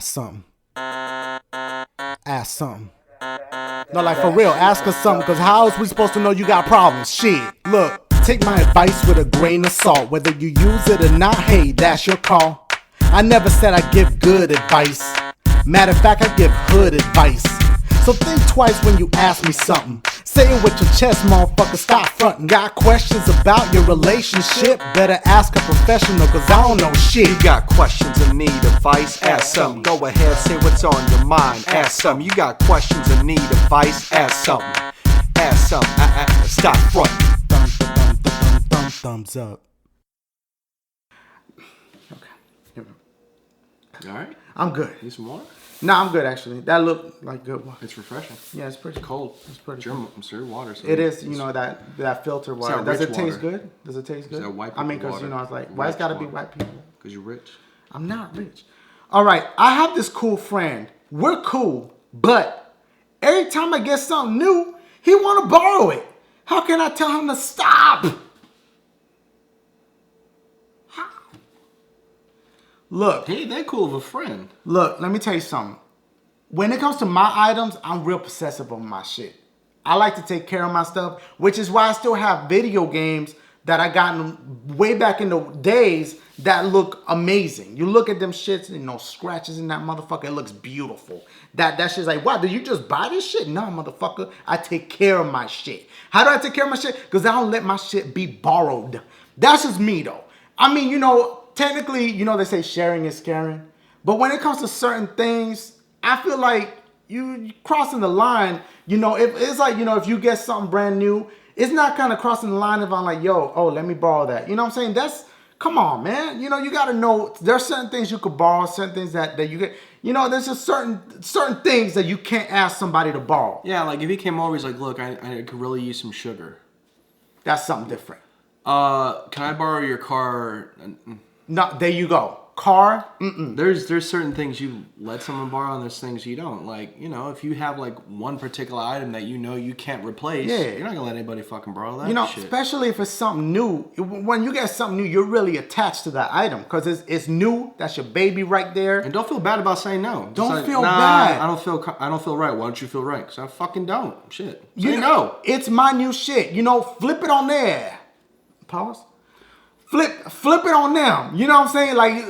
Ask something. Ask something. No, like for real, ask us something, cause how else we supposed to know you got problems? Shit, look, take my advice with a grain of salt. Whether you use it or not, hey, that's your call. I never said I give good advice. Matter of fact, I give hood advice. So think twice when you ask me something. Say it with your chest, motherfucker, stop frontin'. Got questions about your relationship? Better ask a professional, cause I don't know shit. You got questions and need advice? Ask some. Go ahead, say what's on your mind. Ask some. You got questions and need advice? Ask some. Ask some. Stop frontin'. Thumbs up. Okay. Here we go. Alright. I'm good. Need some more? Nah, I'm good actually. That looked like good water. It's refreshing. Yeah, it's pretty cold. It's pretty German water. So it is, you know, that filter water. Does it taste good? Does it taste good? Is that white I mean, people because, you know, I was like, water? why it's Rich got to be water. white people? Because you're rich. I'm not rich. All right, I have this cool friend. We're cool, but every time I get something new, he want to borrow it. How can I tell him to stop? Look. Hey, that cool of a friend. Look, let me tell you something. When it comes to my items, I'm real possessive of my shit. I like to take care of my stuff, which is why I still have video games that I got way back in the days that look amazing. You look at them shits, you know, scratches in that motherfucker, it looks beautiful. That shit's like, wow, did you just buy this shit? No, motherfucker, I take care of my shit. How do I take care of my shit? Because I don't let my shit be borrowed. That's just me, though. I mean, you know, technically, you know, they say sharing is caring. But when it comes to certain things, I feel like you crossing the line. You know, if it's like, you know, if you get something brand new, it's not kind of crossing the line if I'm like, yo, oh, let me borrow that. You know what I'm saying? Come on, man. You know, you got to know there's certain things you could borrow, certain things that you get. You know, there's just certain things that you can't ask somebody to borrow. Yeah, like if he came over, he's like, look, I could really use some sugar. That's something different. Can I borrow your car? No, there you go. Car? Mm-mm. There's certain things you let someone borrow and there's things you don't. Like, you know, if you have like one particular item that you know you can't replace, you're not gonna let anybody fucking borrow that. You know, shit. Especially if it's something new. When you get something new, you're really attached to that item because it's new. That's your baby right there. And don't feel bad about saying no. Don't feel bad. I don't feel right. Why don't you feel right? Because I fucking don't. Shit. Say no. It's my new shit. You know, flip it on there. Pause. Flip it on them. You know what I'm saying? Like,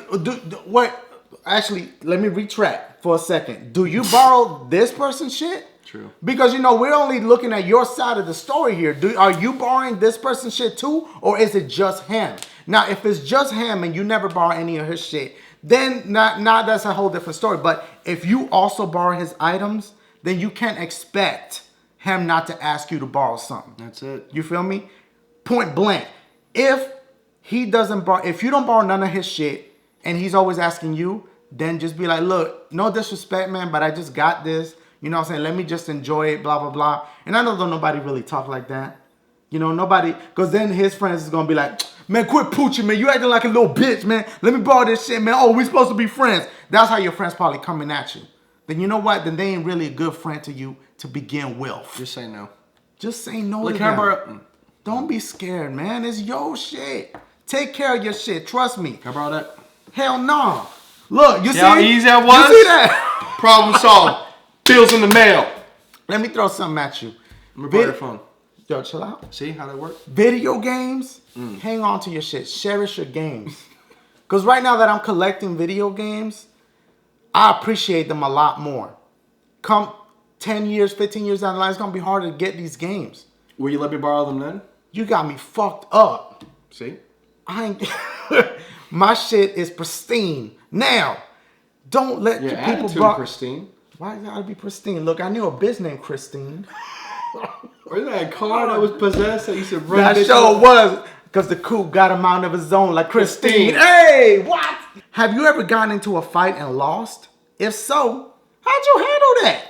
what? Actually, let me retract for a second. Do you borrow this person's shit? True. Because, you know, we're only looking at your side of the story here. Are you borrowing this person's shit too? Or is it just him? Now, if it's just him and you never borrow any of his shit, then not that's a whole different story. But if you also borrow his items, then you can't expect him not to ask you to borrow something. That's it. You feel me? Point blank. If you don't borrow none of his shit and he's always asking you, then just be like, look, no disrespect, man, but I just got this. You know what I'm saying? Let me just enjoy it, blah, blah, blah. And I know that nobody really talk like that. You know, nobody, because then his friends is going to be like, man, quit pooching, man. You acting like a little bitch, man. Let me borrow this shit, man. Oh, we supposed to be friends. That's how your friends probably coming at you. Then you know what? Then they ain't really a good friend to you to begin with. Just say no. Just say no Look, to them. Don't be scared, man. It's your shit. Take care of your shit. Trust me. Can I borrow that? Hell no. Look, you see how easy that was? You see that? Problem solved. Bills in the mail. Let me throw something at you. Let me borrow your phone. Yo, chill out. See how that works? Video games, hang on to your shit. Cherish your games. Because right now that I'm collecting video games, I appreciate them a lot more. Come 10 years, 15 years down the line, it's going to be harder to get these games. Will you let me borrow them then? You got me fucked up. See? My shit is pristine. Now, don't let your people borrow. Pristine. Why it gotta be pristine? Look, I knew a bitch named Christine. Wasn't that a car that was possessed that used to run? That sure was, because the coupe got him out of his zone like Christine. Hey, what? Have you ever gotten into a fight and lost? If so, how'd you handle that?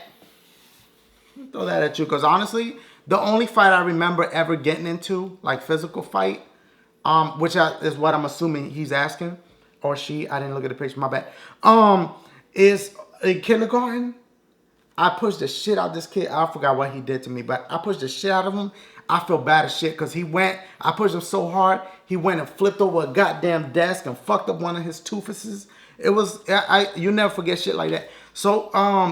Throw that at you, because honestly, the only fight I remember ever getting into, like physical fight, which is what I'm assuming he's asking, or she, I didn't look at the picture, my bad, is in kindergarten. I pushed the shit out of this kid. I forgot what he did to me, but I pushed the shit out of him. I feel bad as shit because I pushed him so hard, he went and flipped over a goddamn desk and fucked up one of his toofuses. It was you never forget shit like that. So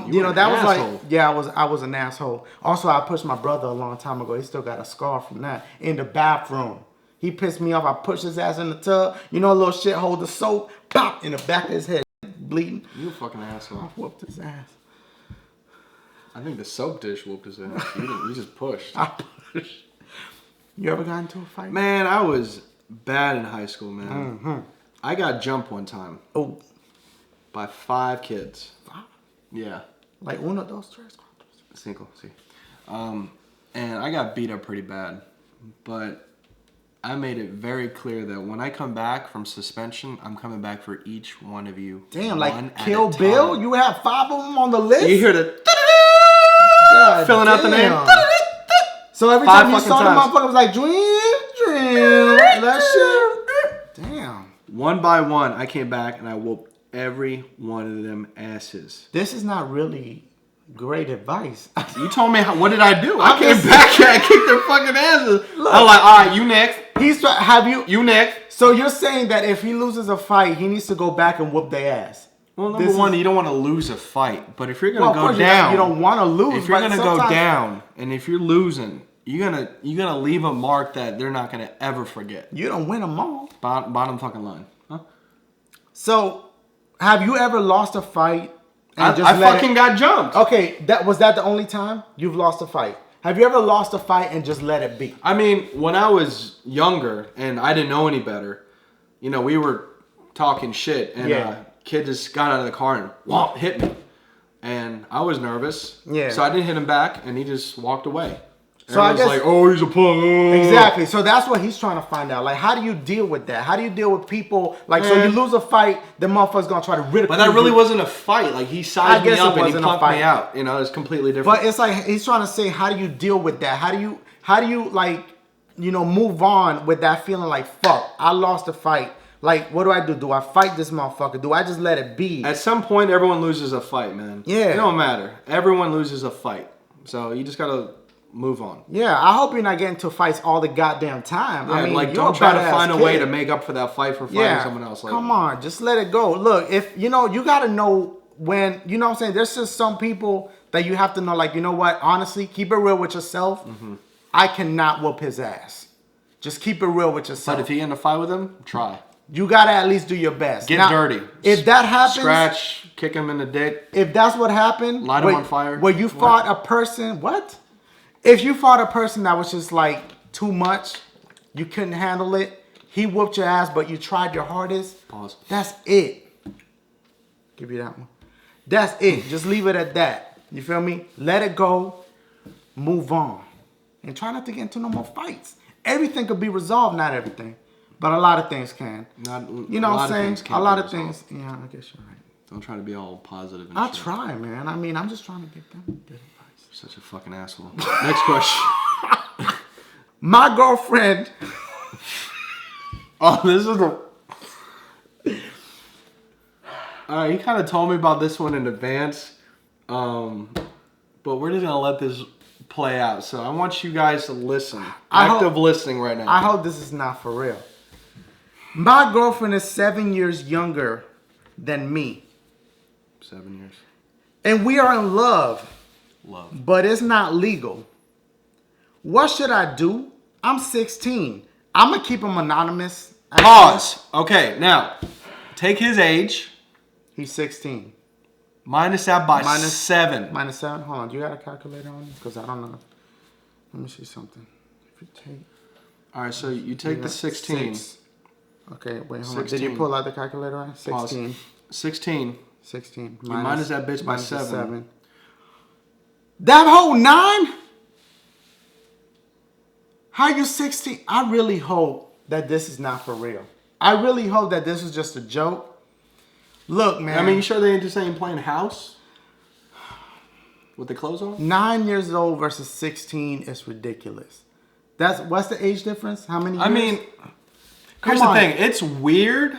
you know, an that was asshole. like, yeah, I was an asshole. Also, I pushed my brother a long time ago. He still got a scar from that in the bathroom. He pissed me off. I pushed his ass in the tub. You know, a little shit hold the soap, pop in the back of his head, bleeding. You a fucking asshole. I whooped his ass. I think the soap dish whooped his ass. You just pushed. I pushed. You ever got into a fight? Man, I was bad in high school, man. Mm-hmm. I got jumped one time. Oh. By 5 kids. 5? Yeah. Like uno, dos, tres, cuatro. Cinco, sí. And I got beat up pretty bad. But I made it very clear that when I come back from suspension, I'm coming back for each one of you. Damn, like Kill Bill? You have 5 of them on the list? You hear the God filling out the name. So every 5 time you saw the times. motherfucker, it was like, dream. That shit. Damn. One by one, I came back and I whooped every one of them asses. This is not really great advice. You told me, what did I do? I came back and I kicked their fucking asses. Look. I'm like, all right, you next. You next. So you're saying that if he loses a fight, he needs to go back and whoop their ass? Well, number one, you don't want to lose a fight. But if you're going to go course down. you don't want to lose. If you're going to go down and if you're losing, you're gonna leave a mark that they're not going to ever forget. You don't win them all. Bottom fucking line. Huh? So, have you ever lost a fight? I fucking got jumped. Okay, was that the only time you've lost a fight? Have you ever lost a fight and just let it be? I mean, when I was younger and I didn't know any better, you know, we were talking shit and a kid just got out of the car and whomp, hit me. And I was nervous. Yeah. So I didn't hit him back and he just walked away. So I guess, like, oh, he's a punk. Exactly. So that's what he's trying to find out. Like, how do you deal with that? How do you deal with people? Like, so you lose a fight, the motherfucker's gonna try to ridicule you. But that really wasn't a fight. Like, he sized me up and he punked me out. You know, it's completely different. But it's like he's trying to say, how do you deal with that? How do you like, you know, move on with that feeling like, fuck, I lost a fight. Like, what do I do? Do I fight this motherfucker? Do I just let it be? At some point, everyone loses a fight, man. Yeah. It don't matter. Everyone loses a fight. So you just gotta move on. Yeah, I hope you're not getting into fights all the goddamn time. Yeah, I mean, like, don't try to find a way to make up for that fight for fighting someone else. Like, come on, just let it go. Look, if you know, you gotta know when, you know what I'm saying? There's just some people that you have to know, like, you know what? Honestly, keep it real with yourself. Mm-hmm. I cannot whoop his ass. Just keep it real with yourself. But if you get in a fight with him, try. You gotta at least do your best. Get dirty. If that happens, scratch, kick him in the dick. If that's what happened, light him on fire. Where you fought a person, what? If you fought a person that was just like too much, you couldn't handle it, he whooped your ass, but you tried your hardest. Pause. That's it. Give you that one. That's it. Just leave it at that. You feel me? Let it go. Move on. And try not to get into no more fights. Everything could be resolved, not everything. But a lot of things can. You know what I'm saying? A lot of things. Yeah, I guess you're right. Don't try to be all positive. I'll try, man. I mean, I'm just trying to get them good advice. You're such a fucking asshole. Next question. My girlfriend. Oh, this is the. Alright, he kind of told me about this one in advance. But we're just gonna let this play out. So I want you guys to listen. Active listening right now. I hope this is not for real. My girlfriend is 7 years younger than me. 7 years. And we are in love. Love. But it's not legal. What should I do? I'm 16. I'm going to keep him anonymous. Pause. Okay, now, take his age. He's 16. Minus that by 7. Minus 7? Hold on. Do you got a calculator on you? Because I don't know. Let me see something. If you take... All right, so you take the 16. 6. Okay, wait, hold on. Did you pull out the calculator on? 16. 16. 16. You minus that bitch by 7. That whole 9? How you 16? I really hope that this is not for real. I really hope that this is just a joke. Look, man. I mean, you sure they ain't just saying playing house? With the clothes on? 9 years old versus 16 is ridiculous. What's the age difference? How many years? I mean, here's the thing. It's weird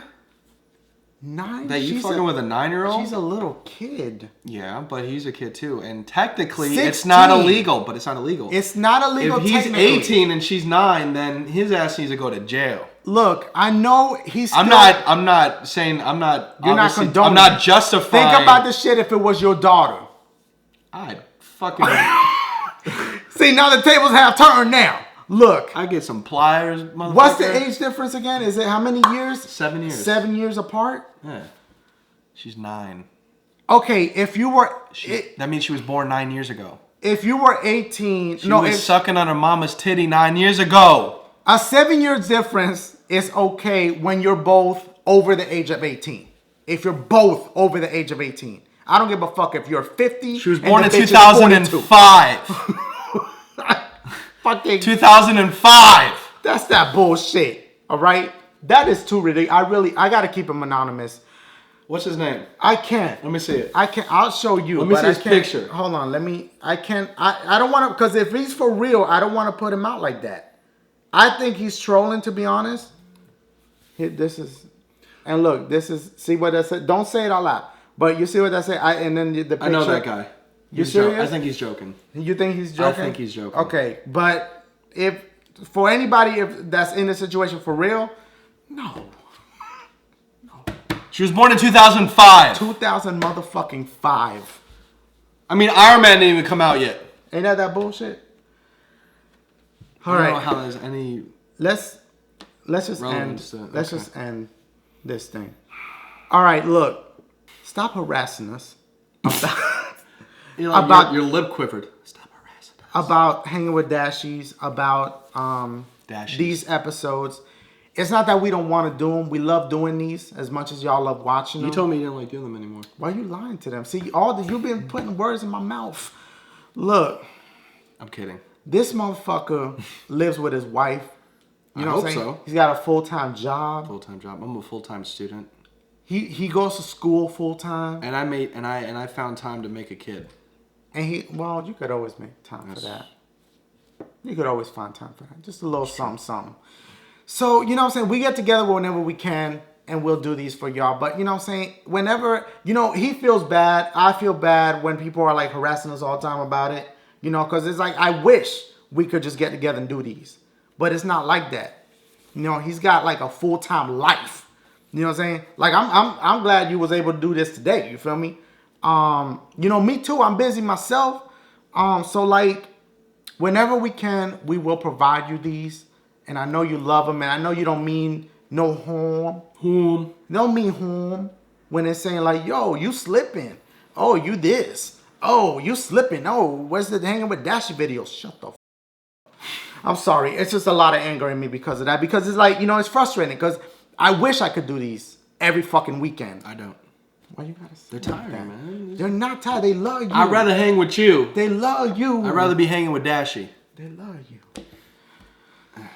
9? that you fucking with a 9-year-old. She's a little kid. Yeah, but he's a kid too. And technically, 16. It's not illegal, but it's not illegal. It's not illegal. If he's 18 and she's 9, then his ass needs to go to jail. look, I know he's still... I'm not saying, I'm not... You're not condoning. I'm not justifying... Think about this shit if it was your daughter. I'd fucking... See, now the tables have turned now. Look. I get some pliers, motherfucker. What's the age difference again? Is it how many years? 7 years. 7 years apart? Yeah. She's 9. Okay, if you were... that means she was born 9 years ago. If you were 18... She was sucking on her mama's titty 9 years ago. A 7 year difference is okay when you're both over the age of 18. If you're both over the age of 18. I don't give a fuck if you're 50. She was born in 2005. Fucking 2005. That's that bullshit. All right? That is too ridiculous. I got to keep him anonymous. What's his name? I can't. Let me see it. I can't. I'll show you. Let me see his picture. Hold on. I can't. I don't want to, because if he's for real, I don't want to put him out like that. I think he's trolling, to be honest. Here, this is, and look, this is, see what that said? Don't say it out loud. But you see what that said? And then the picture. I know that guy. You serious? I think he's joking. You think he's joking? I think he's joking. Okay, but if, for anybody that's in this situation for real, no. She was born in 2005. 2000 motherfucking 5. I mean, Iron Man didn't even come out yet. Ain't that bullshit? All I don't right. know how there's any. Let's just relevance end. to- Let's okay. just end this thing. All right, look. Stop harassing us about your lip quivered. Stop harassing us. about hanging with Dashies, about Dashies. these episodes. It's not that we don't want to do them. We love doing these as much as y'all love watching them. You told me you didn't like doing them anymore. Why are you lying to them? See, you've been putting words in my mouth. Look, I'm kidding. this motherfucker lives with his wife. You know I what I'm hope saying? so. He's got a full-time job. Full-time job. I'm a full-time student. He goes to school full-time. And I found time to make a kid. And you could always make time for that. You could always find time for that. Just a little something. So, you know what I'm saying? We get together whenever we can and we'll do these for y'all. But, you know what I'm saying? Whenever, he feels bad. I feel bad when people are like harassing us all the time about it. Because it's like, I wish we could just get together and do these. But it's not like that. He's got like a full-time life. You know what I'm saying? Like, I'm glad you was able to do this today. You feel me? Me too. I'm busy myself. So like, whenever we can, we will provide you these. And I know you love them. And I know you don't mean no harm. Don't mean harm when they're saying like, yo, you slipping. Oh, you this. Oh, you slipping. Oh, where's the hanging with Dashi video? Shut the f***. I'm sorry. It's just a lot of anger in me because of that. Because it's like, it's frustrating. Because I wish I could do these every fucking weekend. I don't. Why you gotta say They're tired, man. They're not tired. They love you. I'd rather hang with you. They love you. I'd rather be hanging with Dashi. They love you.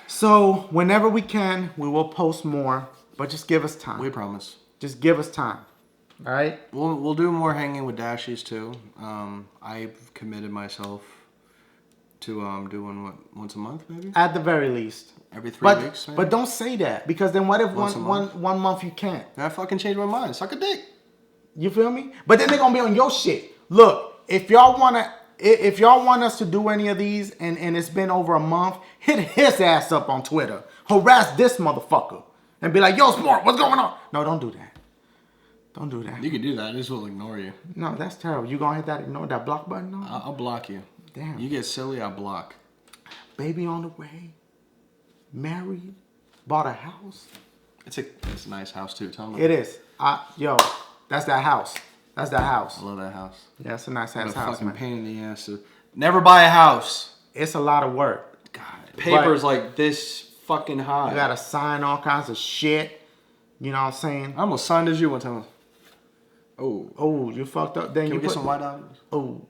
So, whenever we can, we will post more. But just give us time. We promise. Just give us time. All right? We'll do more hanging with Dashies too. I've committed myself to doing once a month maybe? At the very least. Every 3 weeks maybe? But don't say that. Because then what if Once a month? one month you can't? I fucking changed my mind. Suck a dick. You feel me? But then they're gonna be on your shit. Look, if y'all want us to do any of these and it's been over a month, hit his ass up on Twitter. Harass this motherfucker. And be like, yo, Smart, what's going on? No, don't do that. Don't do that. You can do that. I just will ignore you. No, that's terrible. You gonna hit that block button? No? I'll block you. Damn. You get silly, I'll block. Baby on the way. Married. Bought a house. It's a nice house too. Tell me. It is. Yo, that's that house. That's that house. I love that house. Yeah, it's a nice ass What a house, fucking man. pain in the ass. Never buy a house. It's a lot of work. God, papers like this fucking high. You gotta sign all kinds of shit. You know what I'm saying? I almost signed as you one time. Oh, you fucked up. Then Can you we get some white out? Oh.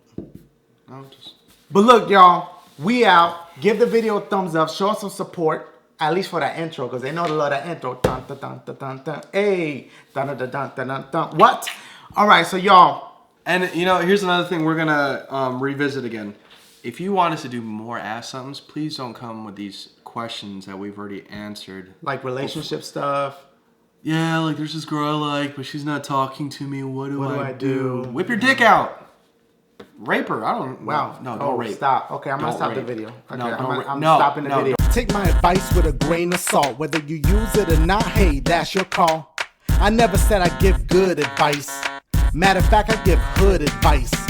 No, just. But look, y'all, we out. Give the video a thumbs up. Show us some support. At least for that intro, because they know they love that intro. Dun, dun, dun, dun, dun, dun. Hey. Dun, dun, dun, dun, dun, dun, dun. What? All right, so y'all. And here's another thing we're gonna revisit again. If you want us to do more Asksumms, please don't come with these questions that we've already answered. Like relationship stuff. Yeah, like there's this girl I like, but she's not talking to me. What do I do? Whip your dick out. Rape her. I don't. Wow. No, don't rape. Stop. Okay, I'm gonna Don't stop the rape. video. Okay, No, I'm no, stopping the video. take my advice with a grain of salt. Whether you use it or not, hey, that's your call. I never said I give good advice. Matter of fact, I give hood advice.